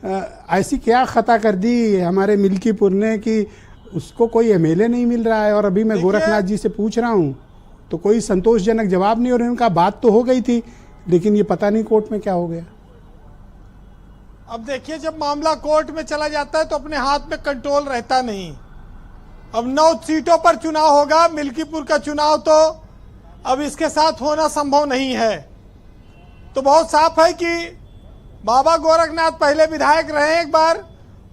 ऐसी क्या खता कर दी हमारे मिल्कीपुर ने कि उसको कोई एमएलए नहीं मिल रहा है। और अभी मैं गोरखनाथ जी से पूछ रहा हूँ तो कोई संतोषजनक जवाब नहीं। और उनका बात तो हो गई थी, लेकिन ये पता नहीं कोर्ट में क्या हो गया। अब देखिए, जब मामला कोर्ट में चला जाता है तो अपने हाथ में कंट्रोल रहता नहीं। अब 9 सीटों पर चुनाव होगा, मिल्कीपुर का चुनाव तो अब इसके साथ होना संभव नहीं है। तो बहुत साफ है कि बाबा गोरखनाथ पहले विधायक रहे एक बार,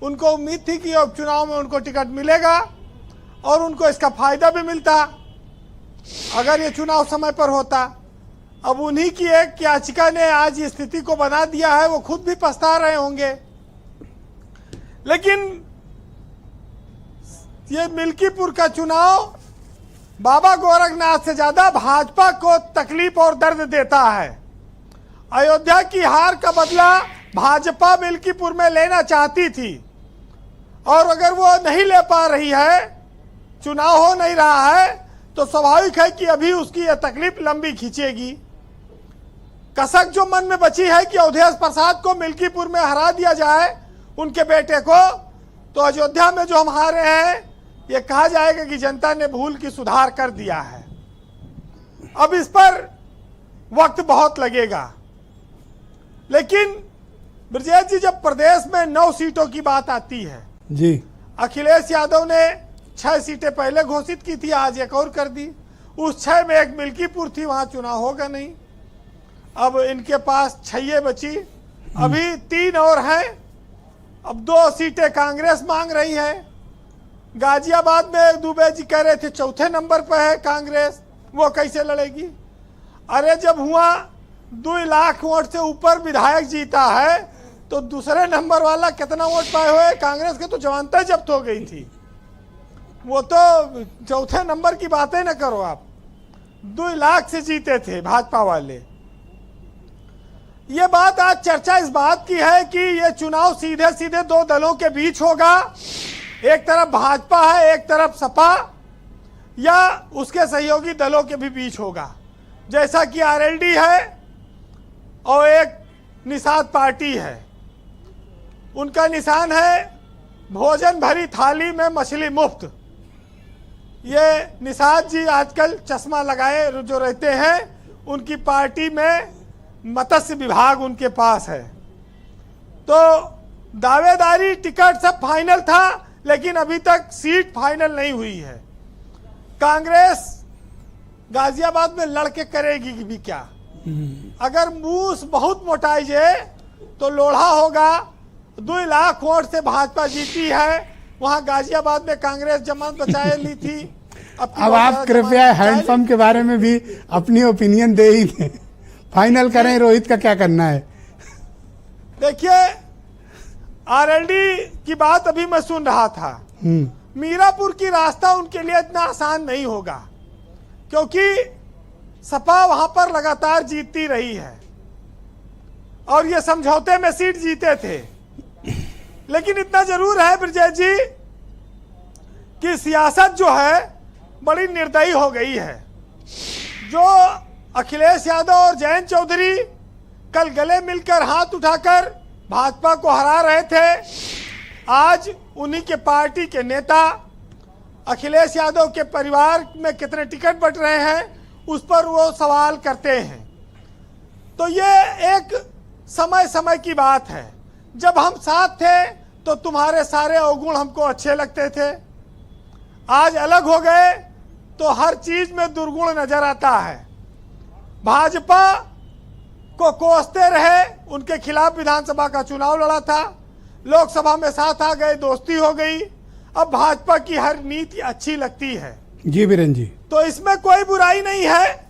उनको उम्मीद थी कि अब चुनाव में उनको टिकट मिलेगा और उनको इसका फायदा भी मिलता अगर ये चुनाव समय पर होता। अब उन्हीं की एक याचिका ने आज इस स्थिति को बना दिया है, वो खुद भी पछता रहे होंगे। लेकिन ये मिल्कीपुर का चुनाव बाबा गोरखनाथ से ज्यादा भाजपा को तकलीफ और दर्द देता है। अयोध्या की हार का बदला भाजपा मिल्कीपुर में लेना चाहती थी, और अगर वो नहीं ले पा रही है, चुनाव हो नहीं रहा है, तो स्वाभाविक है कि अभी उसकी यह तकलीफ लंबी खींचेगी। कसक जो मन में बची है कि अवधेश प्रसाद को मिल्कीपुर में हरा दिया जाए, उनके बेटे को, तो अयोध्या में जो हम हारे हैं, ये कहा जाएगा कि जनता ने भूल की सुधार कर दिया है। अब इस पर वक्त बहुत लगेगा। लेकिन ब्रजेश जी, जब प्रदेश में 9 सीटों की बात आती है जी, अखिलेश यादव ने 6 सीटें पहले घोषित की थी, आज एक और कर दी। उस 6 में एक मिल्कीपुर थी, वहां चुनाव होगा नहीं। अब इनके पास 6 बची, अभी 3 और हैं। अब 2 सीटें कांग्रेस मांग रही है। गाजियाबाद में दुबे जी कह रहे थे 4थे नंबर पर है कांग्रेस, वो कैसे लड़ेगी? अरे जब हुआ 2 लाख वोट से ऊपर विधायक जीता है, तो दूसरे नंबर वाला कितना वोट पाए हुए? कांग्रेस के तो जमानत जब्त हो गई थी। वो तो 4थे नंबर की बातें न करो आप। 2 लाख से जीते थे भाजपा वाले। ये बात आज चर्चा इस बात की है कि ये चुनाव सीधे सीधे 2 दलों के बीच होगा। एक तरफ भाजपा है, एक तरफ सपा, या उसके सहयोगी दलों के भी बीच होगा, जैसा कि आरएलडी है और एक निषाद पार्टी है। उनका निशान है भोजन भरी थाली में मछली मुफ्त। ये निषाद जी आजकल चश्मा लगाए जो रहते हैं, उनकी पार्टी में मत्स्य विभाग उनके पास है। तो दावेदारी टिकट सब फाइनल था, लेकिन अभी तक सीट फाइनल नहीं हुई है। कांग्रेस गाजियाबाद में लड़के करेगी भी क्या? अगर मूस बहुत मोटाई जाए तो लोढ़ा होगा। 2 लाख वोट से भाजपा जीती है, वहां गाजियाबाद में कांग्रेस जमानत बचाए ली थी। अब आप कृपया हैंडपंप के बारे में भी अपनी ओपिनियन दे ही दें। फाइनल करें, रोहित का क्या करना है? देखिए, आरएलडी की बात अभी मैं सुन रहा था। मीरापुर की रास्ता उनके लिए इतना आसान नहीं होगा, क्योंकि सपा वहां पर लगातार जीतती रही है और ये समझौते में सीट जीते थे। लेकिन इतना जरूर है ब्रजेश जी कि सियासत जो है बड़ी निर्दयी हो गई है। जो अखिलेश यादव और जयंत चौधरी कल गले मिलकर हाथ उठाकर भाजपा को हरा रहे थे, आज उन्हीं के पार्टी के नेता अखिलेश यादव के परिवार में कितने टिकट बट रहे हैं उस पर वो सवाल करते हैं। तो ये एक समय समय की बात है। जब हम साथ थे तो तुम्हारे सारे अवगुण हमको अच्छे लगते थे, आज अलग हो गए तो हर चीज में दुर्गुण नजर आता है। भाजपा को कोसते रहे, उनके खिलाफ विधानसभा का चुनाव लड़ा था, लोकसभा में साथ आ गए, दोस्ती हो गई। अब भाजपा की हर नीति अच्छी लगती है। जी बीरेन जी, तो इसमें कोई बुराई नहीं है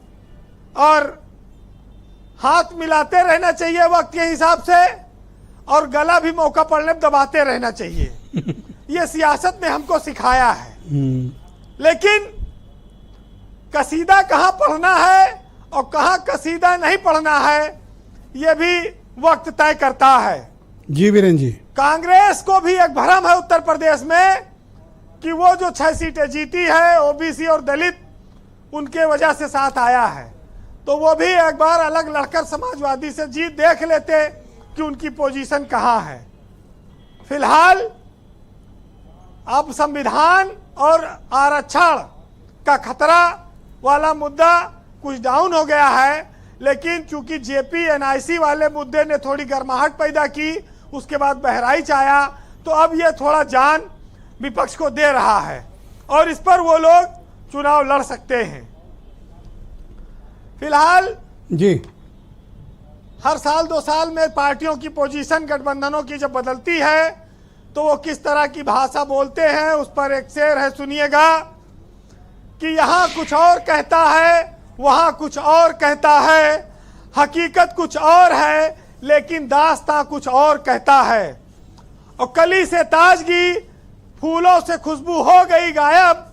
और हाथ मिलाते रहना चाहिए वक्त के हिसाब से, और गला भी मौका पड़ने पर दबाते रहना चाहिए। ये सियासत ने हमको सिखाया है। लेकिन कसीदा कहाँ पढ़ना है और कहाँ कसीदा नहीं पढ़ना है, ये भी वक्त तय करता है। जी बीरेन जी, कांग्रेस को भी एक भ्रम है उत्तर प्रदेश में कि वो जो 6 सीटें जीती है ओबीसी और दलित उनके वजह से साथ आया है, तो वो भी एक बार अलग लड़कर समाजवादी से जीत देख लेते कि उनकी पोजीशन कहाँ है। फिलहाल अब संविधान और आरक्षण का खतरा वाला मुद्दा कुछ डाउन हो गया है, लेकिन चूंकि जेपी एनआईसी वाले मुद्दे ने थोड़ी गर्माहट पैदा की, उसके बाद बहराइच आया, तो अब ये थोड़ा जान विपक्ष को दे रहा है और इस पर वो लोग चुनाव लड़ सकते हैं। फिलहाल जी, हर साल 2 साल में पार्टियों की पोजीशन गठबंधनों की जब बदलती है तो वो किस तरह की भाषा बोलते हैं, उस पर एक शेर है, सुनिएगा कि यहाँ कुछ और कहता है, वहाँ कुछ और कहता है, हकीकत कुछ और है लेकिन दास्तां कुछ और कहता है, और कली से ताजगी, फूलों से खुशबू हो गई गायब,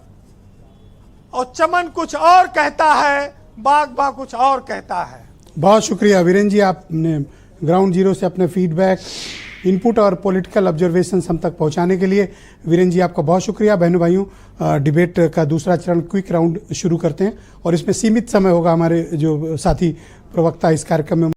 और चमन कुछ और कहता है, बागबा कुछ और कहता है। बहुत शुक्रिया वीरेन जी, आपने ग्राउंड जीरो से अपने फीडबैक, इनपुट और पॉलिटिकल ऑब्जर्वेशन हम तक पहुंचाने के लिए वीरेन जी आपका बहुत शुक्रिया। बहनों भाइयों, डिबेट का दूसरा चरण क्विक राउंड शुरू करते हैं और इसमें सीमित समय होगा। हमारे जो साथी प्रवक्ता इस कार्यक्रम में